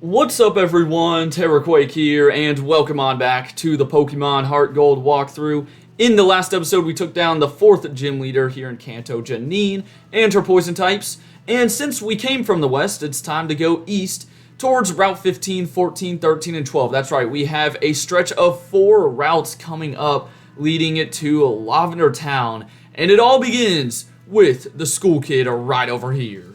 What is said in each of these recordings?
What's up everyone, Terraquake here, and welcome on back to the Pokemon HeartGold walkthrough. In the last episode, we took down the 4th gym leader here in Kanto, Janine, and her poison types. And since we came from the west, it's time to go east towards Route 15, 14, 13, and 12. That's right, we have a stretch of 4 routes coming up, leading it to Lavender Town. And it all begins with the school kid right over here.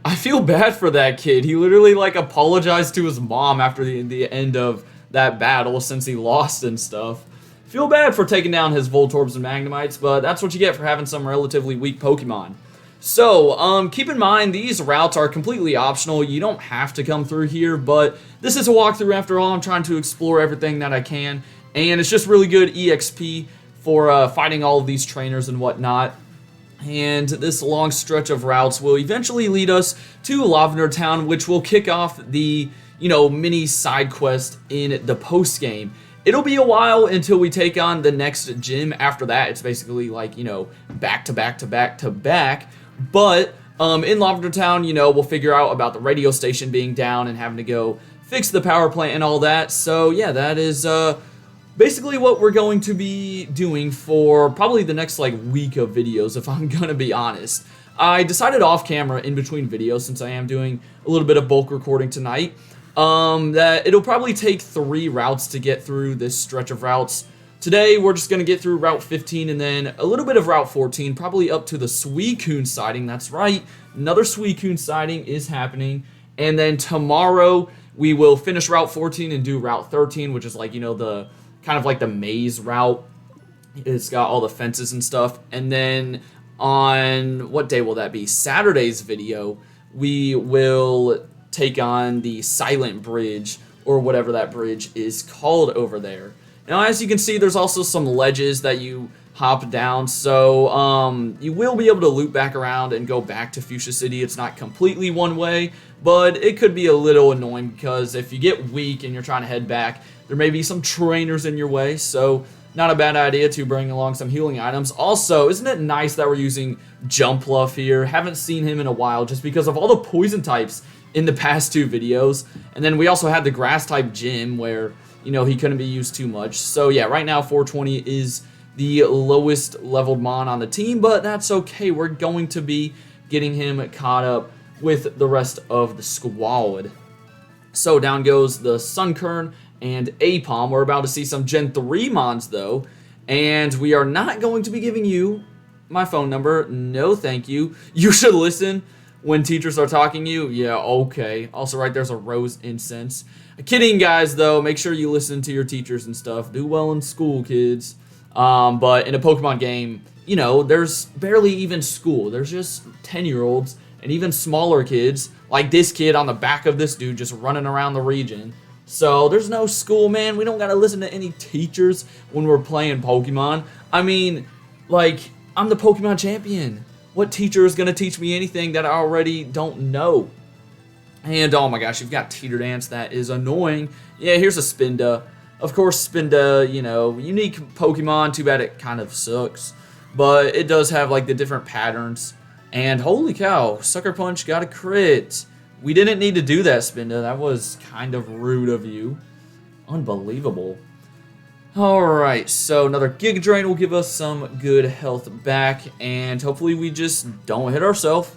I feel bad for that kid. He literally apologized to his mom after the end of that battle since he lost and stuff. Feel bad for taking down his Voltorbs and Magnemites, but that's what you get for having some relatively weak Pokemon. So, keep in mind, these routes are completely optional. You don't have to come through here, but this is a walkthrough after all. I'm trying to explore everything that I can, and it's just really good EXP for fighting all of these trainers and whatnot. And this long stretch of routes will eventually lead us to Lavender Town, which will kick off the, mini side quest in the post game. It'll be a while until we take on the next gym. After that, it's basically back to back to back to back. But in Lavender Town, we'll figure out about the radio station being down and having to go fix the power plant and all that. So yeah, that is basically what we're going to be doing for probably the next week of videos, if I'm gonna be honest. I decided off camera in between videos, since I am doing a little bit of bulk recording tonight, that it'll probably take 3 routes to get through this stretch of routes. Today we're just gonna get through Route 15 and then a little bit of Route 14, probably up to the Suicune sighting. That's right, another Suicune sighting is happening. And then tomorrow we will finish Route 14 and do Route 13, which is the kind of like the maze route. It's got all the fences and stuff. And then on, what day will that be? Saturday's video, we will take on the Silent Bridge, or whatever that bridge is called over there. Now, as you can see, there's also some ledges that you hop down, so you will be able to loop back around and go back to Fuchsia City. It's not completely one way, but it could be a little annoying because if you get weak and you're trying to head back, there may be some trainers in your way, so not a bad idea to bring along some healing items. Also, isn't it nice that we're using Jumpluff here? Haven't seen him in a while just because of all the poison types in the past 2 videos. And then we also had the grass type gym where, he couldn't be used too much. So yeah, right now 420 is the lowest leveled Mon on the team, but that's okay. We're going to be getting him caught up with the rest of the squad. So down goes the Sunkern and Apom. We're about to see some Gen 3 Mons though, and we are not going to be giving you my phone number. No thank you. You should listen when teachers are talking to you. Yeah, okay. Also right there's a rose incense. Kidding guys though, make sure you listen to your teachers and stuff. Do well in school, kids. But in a Pokemon game, there's barely even school. There's just 10-year-olds and even smaller kids, like this kid on the back of this dude just running around the region. So there's no school, man. We don't gotta listen to any teachers when we're playing Pokemon. I mean, I'm the Pokemon champion. What teacher is gonna teach me anything that I already don't know? And oh my gosh, you've got Teeter Dance. That is annoying. Yeah, here's a Spinda. Of course, Spinda, unique Pokemon. Too bad it kind of sucks. But it does have the different patterns. And holy cow, Sucker Punch got a crit. We didn't need to do that, Spinda. That was kind of rude of you. Unbelievable. Alright, so another Giga Drain will give us some good health back. And hopefully we just don't hit ourselves.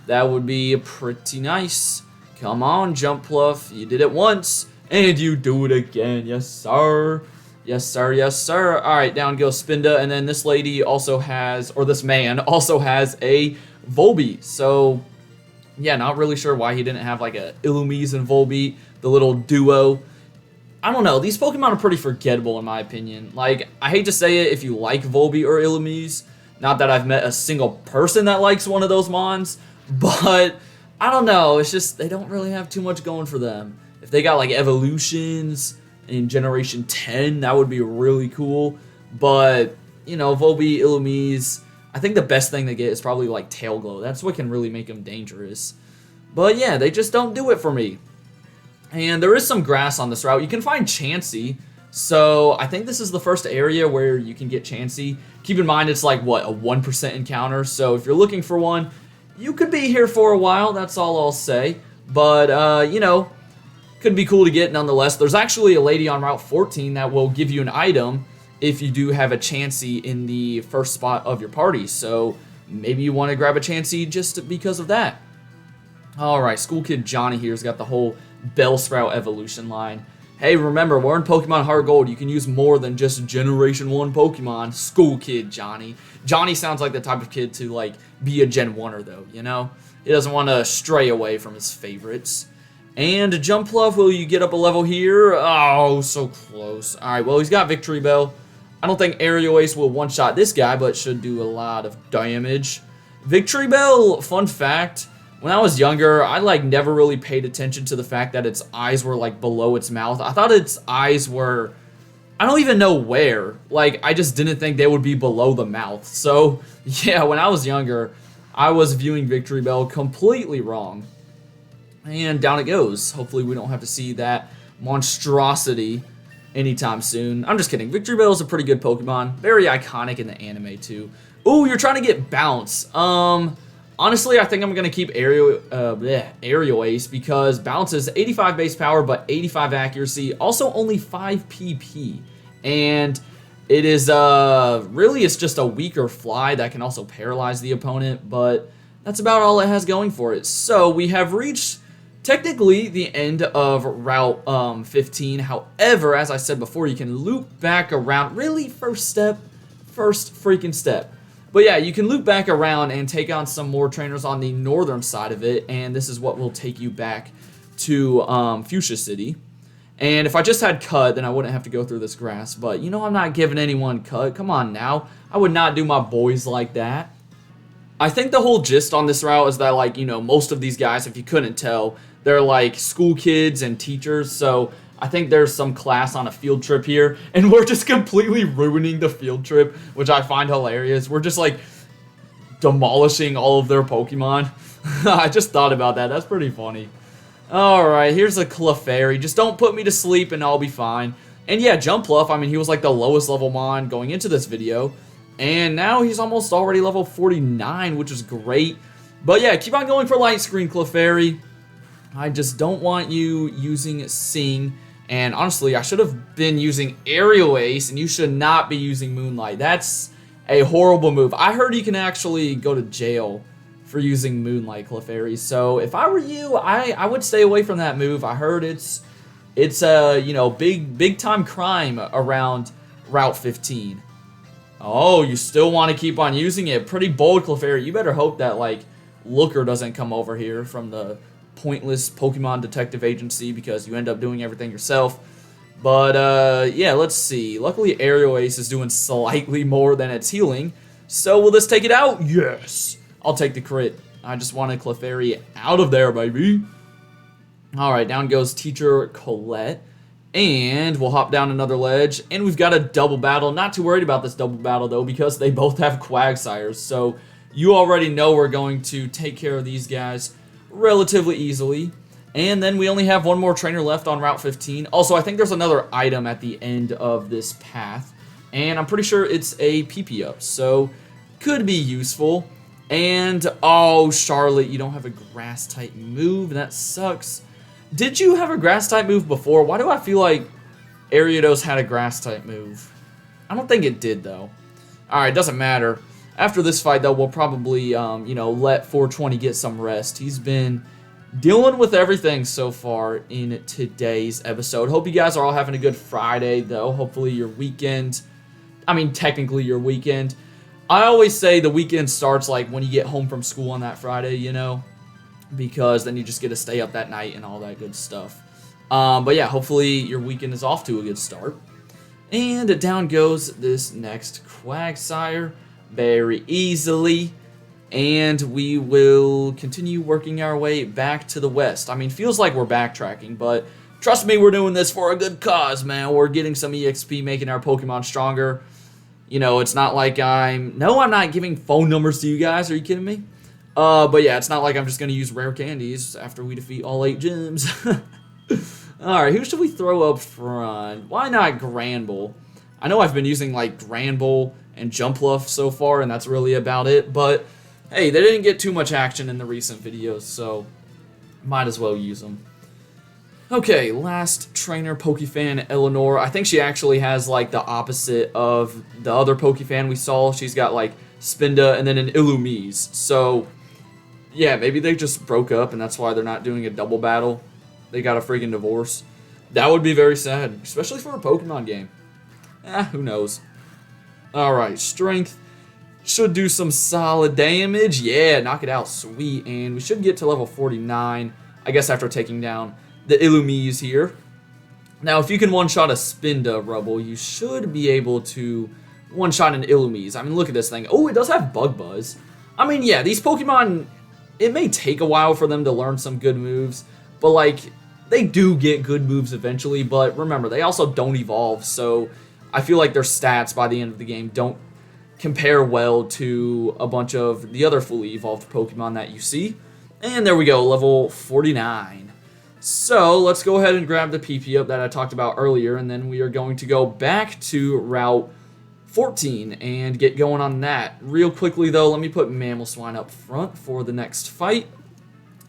That would be pretty nice. Come on, Jumpluff. You did it once. And you do it again. Yes, sir. Yes, sir. Yes, sir. Alright, down goes Spinda. And then this lady also has, or this man also has a Volbeat. So, yeah, not really sure why he didn't have a Illumise and Volbeat, the little duo. I don't know. These Pokemon are pretty forgettable in my opinion. I hate to say it if you like Volbeat or Illumise. Not that I've met a single person that likes one of those Mons. But, I don't know. It's just, they don't really have too much going for them. If they got evolutions in Generation 10, that would be really cool. But, Volbeat, Illumise, I think the best thing they get is probably Tail Glow. That's what can really make them dangerous. But yeah, they just don't do it for me. And there is some grass on this route. You can find Chansey. So I think this is the first area where you can get Chansey. Keep in mind it's what, a 1% encounter. So if you're looking for one, you could be here for a while. That's all I'll say. But, could be cool to get nonetheless. There's actually a lady on Route 14 that will give you an item if you do have a Chansey in the first spot of your party. So maybe you want to grab a Chansey just because of that. Alright, School Kid Johnny here's got the whole Bellsprout evolution line. Hey, remember, we're in Pokemon Heart Gold. You can use more than just Generation 1 Pokemon. School Kid Johnny. Johnny sounds like the type of kid to, like, be a Gen 1er, though, you know? He doesn't want to stray away from his favorites. And Jumpluff, will you get up a level here? Oh, so close. Alright, well, he's got Victory Bell. I don't think Aerial Ace will one-shot this guy, but should do a lot of damage. Victory Bell, fun fact, when I was younger, I, like, never really paid attention to the fact that its eyes were, like, below its mouth. I thought its eyes were, I don't even know where. Like, I just didn't think they would be below the mouth. So, yeah, when I was younger, I was viewing Victory Bell completely wrong. And down it goes. Hopefully we don't have to see that monstrosity anytime soon. I'm just kidding. Victory Bell is a pretty good Pokemon. Very iconic in the anime, too. Ooh, you're trying to get Bounce. Honestly, I think I'm going to keep Aerial Ace because Bounce is 85 base power but 85 accuracy. Also only 5 PP. And it is, really it's just a weaker fly that can also paralyze the opponent. But that's about all it has going for it. So we have reached technically the end of Route 15. However, as I said before, you can loop back around. Really, first freaking step. But yeah, you can loop back around and take on some more trainers on the northern side of it, and this is what will take you back to Fuchsia City. And if I just had Cut, then I wouldn't have to go through this grass, but you know I'm not giving anyone Cut. Come on now. I would not do my boys like that. I think the whole gist on this route is that, like, you know, most of these guys, if you couldn't tell, they're like school kids and teachers, so I think there's some class on a field trip here, and we're just completely ruining the field trip, which I find hilarious. We're just, like, demolishing all of their Pokemon. I just thought about that. That's pretty funny. Alright, here's a Clefairy. Just don't put me to sleep, and I'll be fine. And yeah, Jumpluff, I mean, he was, like, the lowest level Mon going into this video, and now he's almost already level 49, which is great. But yeah, keep on going for Light Screen, Clefairy. I just don't want you using Sing. And honestly, I should have been using Aerial Ace, and you should not be using Moonlight. That's a horrible move. I heard you can actually go to jail for using Moonlight, Clefairy. So if I were you, I would stay away from that move. I heard it's a, you know, big time crime around Route 15. Oh, you still want to keep on using it. Pretty bold, Clefairy. You better hope that, like, Looker doesn't come over here from the pointless Pokemon Detective Agency because you end up doing everything yourself. But, yeah, let's see. Luckily, Aerial Ace is doing slightly more than its healing. So, will this take it out? Yes! I'll take the crit. I just wanted Clefairy out of there, baby. Alright, down goes Teacher Colette. And we'll hop down another ledge. And we've got a double battle. Not too worried about this double battle, though, because they both have Quagsires. So, you already know we're going to take care of these guys relatively easily. And then we only have one more trainer left on Route 15. Also, I think there's another item at the end of this path. And I'm pretty sure it's a PP up. So, could be useful. And, oh, Charlotte, you don't have a Grass-type move. That sucks. Did you have a Grass-type move before? Why do I feel like Ariados had a Grass-type move? I don't think it did, though. Alright, doesn't matter. After this fight, though, we'll probably, you know, let 420 get some rest. He's been dealing with everything so far in today's episode. Hope you guys are all having a good Friday, though. Hopefully your weekend, I mean, technically your weekend. I always say the weekend starts, like, when you get home from school on that Friday, you know, because then you just get to stay up that night and all that good stuff. But yeah, hopefully your weekend is off to a good start. And down goes this next Quagsire very easily. And we will continue working our way back to the west. I mean, feels like we're backtracking, but trust me, we're doing this for a good cause, man. We're getting some EXP, making our Pokemon stronger. You know, it's not like I'm not giving phone numbers to you guys. Are you kidding me? But yeah, it's not like I'm just going to use rare candies after we defeat all 8 gyms. Alright, who should we throw up front? Why not Granbull? I know I've been using, like, Granbull and Jumpluff so far, and that's really about it. But, hey, they didn't get too much action in the recent videos, so might as well use them. Okay, last trainer, Pokefan Eleanor. I think she actually has like the opposite of the other Pokefan we saw. She's got like Spinda and then an Illumise. So, yeah, maybe they just broke up and that's why they're not doing a double battle. They got a freaking divorce. That would be very sad, especially for a Pokemon game. Who knows. Alright, Strength. Should do some solid damage. Yeah, knock it out. Sweet. And we should get to level 49, I guess, after taking down the Illumise here. Now, if you can one-shot a Spinda Rubble, you should be able to one-shot an Illumise. I mean, look at this thing. Oh, it does have Bug Buzz. I mean, yeah, these Pokemon, it may take a while for them to learn some good moves, but, like, they do get good moves eventually, but remember, they also don't evolve, so I feel like their stats by the end of the game don't compare well to a bunch of the other fully evolved Pokemon that you see. And there we go, level 49. So let's go ahead and grab the PP up that I talked about earlier, and then we are going to go back to Route 14 and get going on that. Real quickly though, let me put Mamoswine up front for the next fight.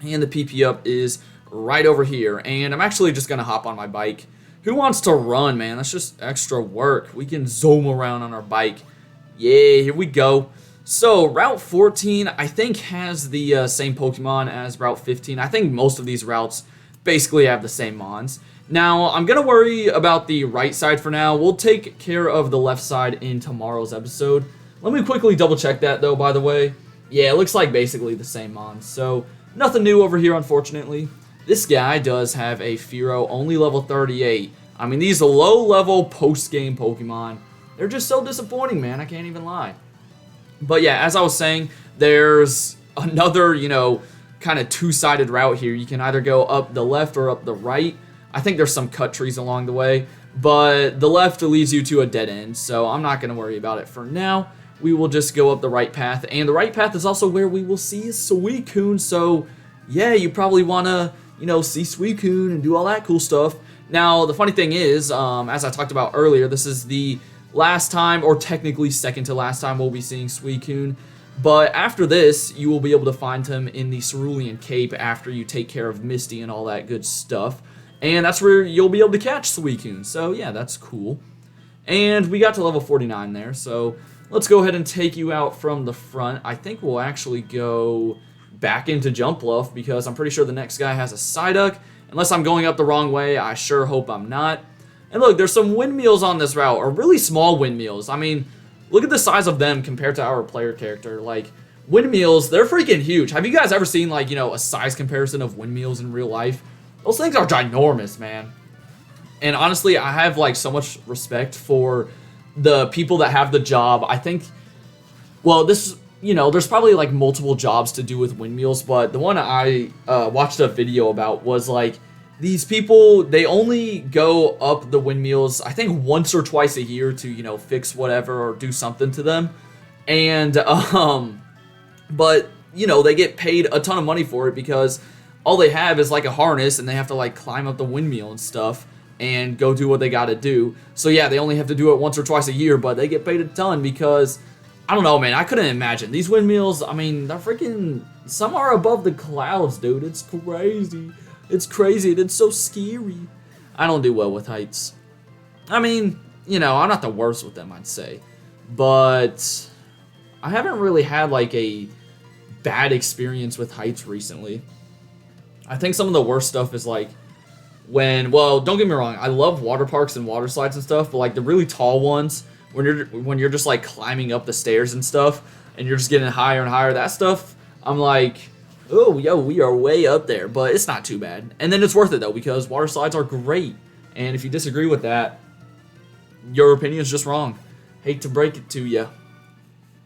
And the PP up is right over here. And I'm actually just going to hop on my bike. Who wants to run, man? That's just extra work. We can zoom around on our bike. Yeah, here we go. So, Route 14, I think, has the same Pokemon as Route 15. I think most of these routes basically have the same mons. Now, I'm going to worry about the right side for now. We'll take care of the left side in tomorrow's episode. Let me quickly double check that, though, by the way. Yeah, it looks like basically the same mons. So, nothing new over here, unfortunately. This guy does have a Fearow, only level 38. I mean, these low-level post-game Pokemon, they're just so disappointing, man. I can't even lie. But yeah, as I was saying, there's another, kind of two-sided route here. You can either go up the left or up the right. I think there's some cut trees along the way, but the left leads you to a dead end, so I'm not going to worry about it for now. We will just go up the right path, and the right path is also where we will see Suicune, so yeah, you probably want to, see Suicune and do all that cool stuff. Now, the funny thing is, as I talked about earlier, this is the last time, or technically second to last time, we'll be seeing Suicune. But after this, you will be able to find him in the Cerulean Cape after you take care of Misty and all that good stuff. And that's where you'll be able to catch Suicune. So yeah, that's cool. And we got to level 49 there, so let's go ahead and take you out from the front. I think we'll actually go back into Jumpluff because I'm pretty sure the next guy has a Psyduck. Unless I'm going up the wrong way, I sure hope I'm not. And look, there's some windmills on this route, or really small windmills. I mean, look at the size of them compared to our player character. Like, windmills, they're freaking huge. Have you guys ever seen, like, a size comparison of windmills in real life? Those things are ginormous, man. And honestly, I have, like, so much respect for the people that have the job. I think, well, this, there's probably, like, multiple jobs to do with windmills, but the one I watched a video about was, like, these people, they only go up the windmills, I think, once or twice a year to, fix whatever or do something to them. And, but, they get paid a ton of money for it because all they have is, like, a harness and they have to, like, climb up the windmill and stuff and go do what they gotta do. So, yeah, they only have to do it once or twice a year, but they get paid a ton because, I don't know, man, I couldn't imagine. These windmills, I mean, they're freaking, some are above the clouds, dude. It's crazy. It's crazy, and it's so scary. I don't do well with heights. I mean, I'm not the worst with them, I'd say. But I haven't really had, like, a bad experience with heights recently. I think some of the worst stuff is, like, well, don't get me wrong, I love water parks and water slides and stuff, but, like, the really tall ones, when you're just, like, climbing up the stairs and stuff, and you're just getting higher and higher, that stuff, I'm like, oh, yo, we are way up there, but it's not too bad. And then it's worth it, though, because water slides are great. And if you disagree with that, your opinion is just wrong. Hate to break it to you.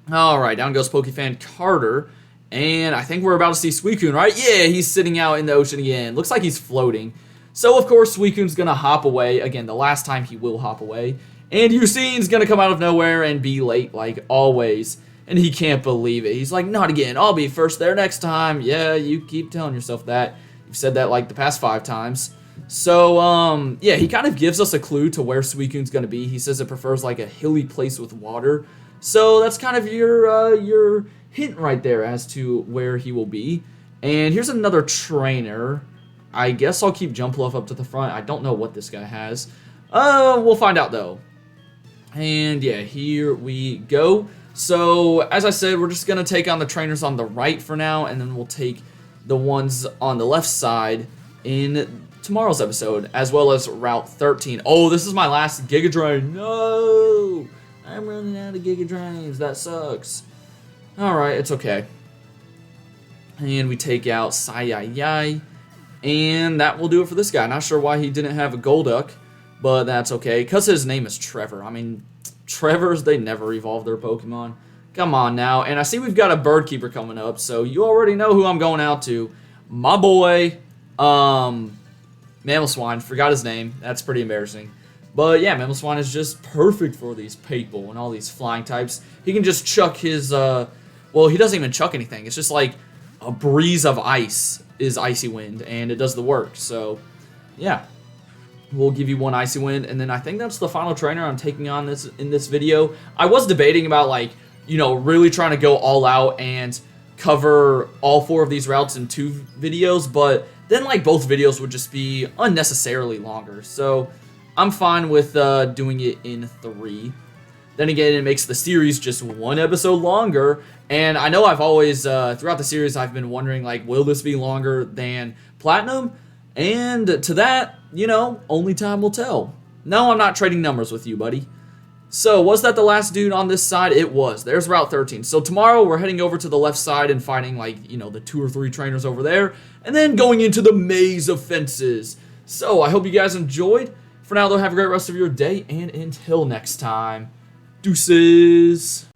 Alright, down goes Pokefan Carter. And I think we're about to see Suicune, right? Yeah, he's sitting out in the ocean again. Looks like he's floating. So, of course, Suicune's going to hop away. Again, the last time he will hop away. And Usain's going to come out of nowhere and be late, like always. And he can't believe it. He's like, not again. I'll be first there next time. Yeah, you keep telling yourself that. You've said that like the past 5 times. So, yeah, he kind of gives us a clue to where Suicune's going to be. He says it prefers like a hilly place with water. So that's kind of your hint right there as to where he will be. And here's another trainer. I guess I'll keep Jumpluff up to the front. I don't know what this guy has. We'll find out, though. And, yeah, here we go. So, as I said, we're just going to take on the trainers on the right for now, and then we'll take the ones on the left side in tomorrow's episode, as well as Route 13. Oh, this is my last Giga Drain. No! I'm running out of Giga Drains. That sucks. Alright, it's okay. And we take out Sayayai. And that will do it for this guy. Not sure why he didn't have a Golduck, but that's okay. Because his name is Trevor. I mean, Trevors, they never evolve their Pokemon. Come on now. And I see we've got a Bird Keeper coming up, so you already know who I'm going out to. My boy, Mamoswine. Forgot his name. That's pretty embarrassing. But yeah, Mamoswine is just perfect for these people and all these flying types. He can just chuck his, well, he doesn't even chuck anything. It's just like a breeze of ice is Icy Wind, and it does the work. So, yeah. We'll give you one Icy Wind, and then I think that's the final trainer I'm taking on in this video. I was debating about, like, you know, really trying to go all out and cover all 4 of these routes in 2 videos, but then, like, both videos would just be unnecessarily longer. So, I'm fine with doing it in 3. Then again, it makes the series just 1 episode longer, and I know I've always, throughout the series, I've been wondering, like, will this be longer than Platinum? And to that, you know, only time will tell. No, I'm not trading numbers with you, buddy. So, was that the last dude on this side? It was. There's Route 13. So, tomorrow, we're heading over to the left side and fighting, like, you know, the 2 or 3 trainers over there, and then going into the maze of fences. So, I hope you guys enjoyed. For now, though, have a great rest of your day, and until next time, deuces.